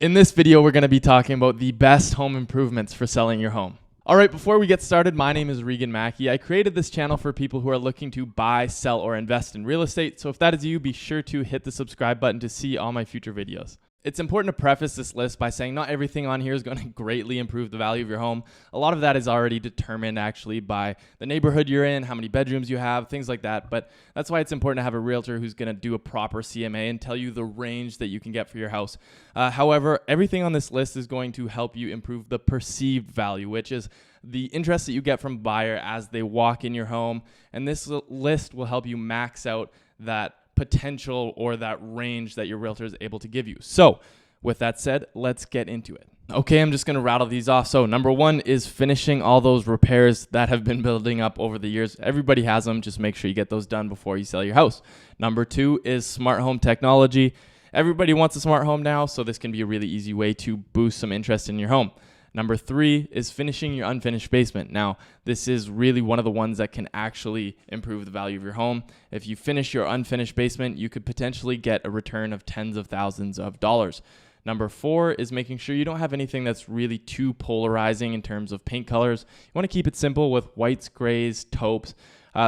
In this video, we're going to be talking about the best home improvements for selling your home. All right, before we get started, my name is Regan Mackey. I created this channel for people who are looking to buy, sell, or invest in real estate. So if that is you, be sure to hit the subscribe button to see all my future videos. It's important to preface this list by saying not everything on here is going to greatly improve the value of your home. A lot of that is already determined actually by the neighborhood you're in, how many bedrooms you have, things like that. But that's why it's important to have a realtor who's going to do a proper CMA and tell you the range that you can get for your house. However, everything on this list is going to help you improve the perceived value, which is the interest that you get from buyer as they walk in your home. And this list will help you max out that potential or that range that your realtor is able to give you. So with that said, let's get into it. Okay, I'm just going to rattle these off. So number one is finishing all those repairs that have been building up over the years. Everybody has them. Just make sure you get those done before you sell your house. Number two is smart home technology. Everybody wants a smart home now, so this can be a really easy way to boost some interest in your home. Number three is finishing your unfinished basement. Now, this is really one of the ones that can actually improve the value of your home. If you finish your unfinished basement, you could potentially get a return of tens of thousands of dollars. Number four is making sure you don't have anything that's really too polarizing in terms of paint colors. You want to keep it simple with whites, grays, taupes.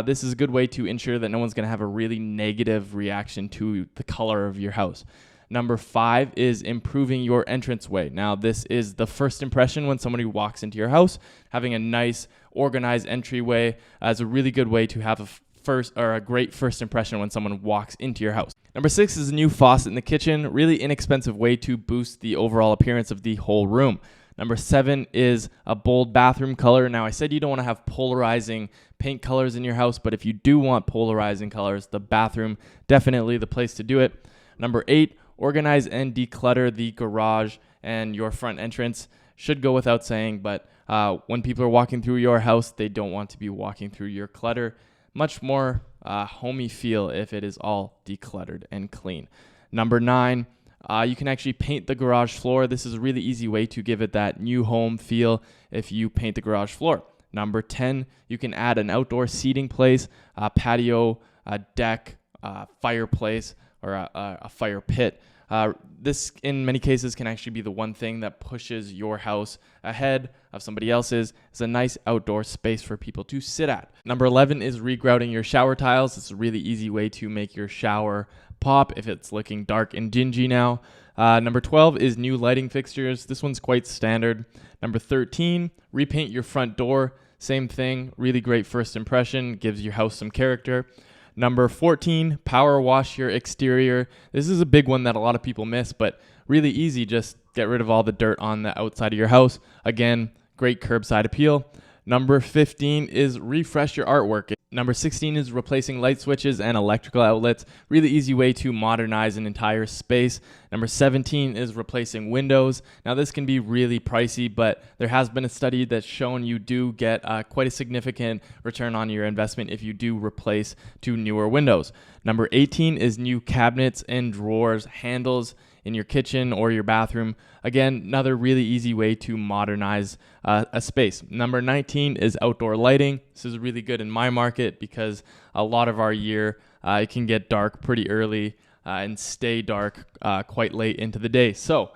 This is a good way to ensure that no one's going to have a really negative reaction to the color of your house. Number five is improving your entranceway. Now, this is the first impression when somebody walks into your house. Having a nice, organized entryway is a really good way to have a great first impression when someone walks into your house. Number six is a new faucet in the kitchen. Really inexpensive way to boost the overall appearance of the whole room. Number seven is a bold bathroom color. Now, I said you don't want to have polarizing paint colors in your house, but if you do want polarizing colors, the bathroom definitely the place to do it. Number eight, organize and declutter the garage and your front entrance. Should go without saying, but when people are walking through your house, they don't want to be walking through your clutter. Much more homey feel if it is all decluttered and clean. Number nine, you can actually paint the garage floor. This is a really easy way to give it that new home feel if you paint the garage floor. Number 10, you can add an outdoor seating place, a patio, a deck, a fireplace, or a fire pit. This, in many cases, can actually be the one thing that pushes your house ahead of somebody else's. It's a nice outdoor space for people to sit at. Number 11 is regrouting your shower tiles. It's a really easy way to make your shower pop if it's looking dark and dingy now. Number 12 is new lighting fixtures. This one's quite standard. Number 13, repaint your front door. Same thing, really great first impression, gives your house some character. Number 14, power wash your exterior. This is a big one that a lot of people miss, but really easy. Just get rid of all the dirt on the outside of your house. Again, great curbside appeal. Number 15 is refresh your artwork. Number 16 is replacing light switches and electrical outlets. Really easy way to modernize an entire space. Number 17 is replacing windows. Now this can be really pricey, but there has been a study that's shown you do get quite a significant return on your investment if you do replace to newer windows. Number 18 is new cabinets and drawers, handles in your kitchen or your bathroom. Again, another really easy way to modernize a space. Number 19 is outdoor lighting. This is really good in my market because a lot of our year it can get dark pretty early and stay dark quite late into the day. So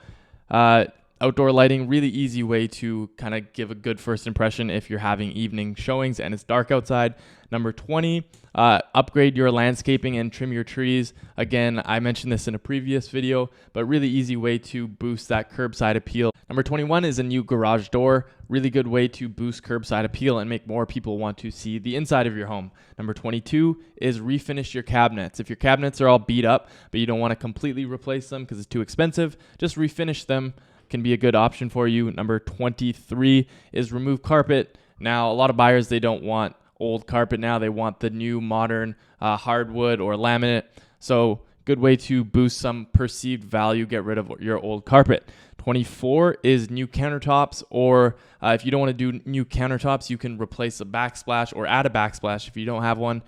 outdoor lighting, really easy way to kind of give a good first impression if you're having evening showings and it's dark outside. Number 20, upgrade your landscaping and trim your trees. Again, I mentioned this in a previous video, but really easy way to boost that curbside appeal. Number 21 is a new garage door. Really good way to boost curbside appeal and make more people want to see the inside of your home. Number 22 is refinish your cabinets. If your cabinets are all beat up, but you don't want to completely replace them because it's too expensive, just refinish them. Can be a good option for you. Number 23 is remove carpet. Now, a lot of buyers, they don't want old carpet now. They want the new modern hardwood or laminate. So good way to boost some perceived value, get rid of your old carpet. 24 is new countertops, or if you don't want to do new countertops, you can replace a backsplash or add a backsplash if you don't have one.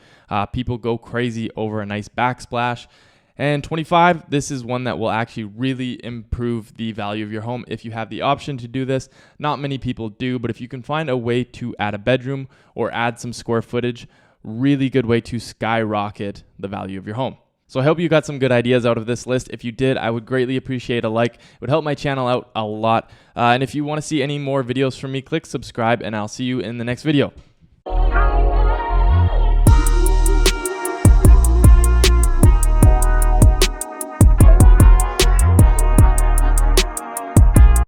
People go crazy over a nice backsplash. And 25, this is one that will actually really improve the value of your home if you have the option to do this. Not many people do, but if you can find a way to add a bedroom or add some square footage, really good way to skyrocket the value of your home. So I hope you got some good ideas out of this list. If you did, I would greatly appreciate a like. It would help my channel out a lot. And if you want to see any more videos from me, click subscribe, and I'll see you in the next video.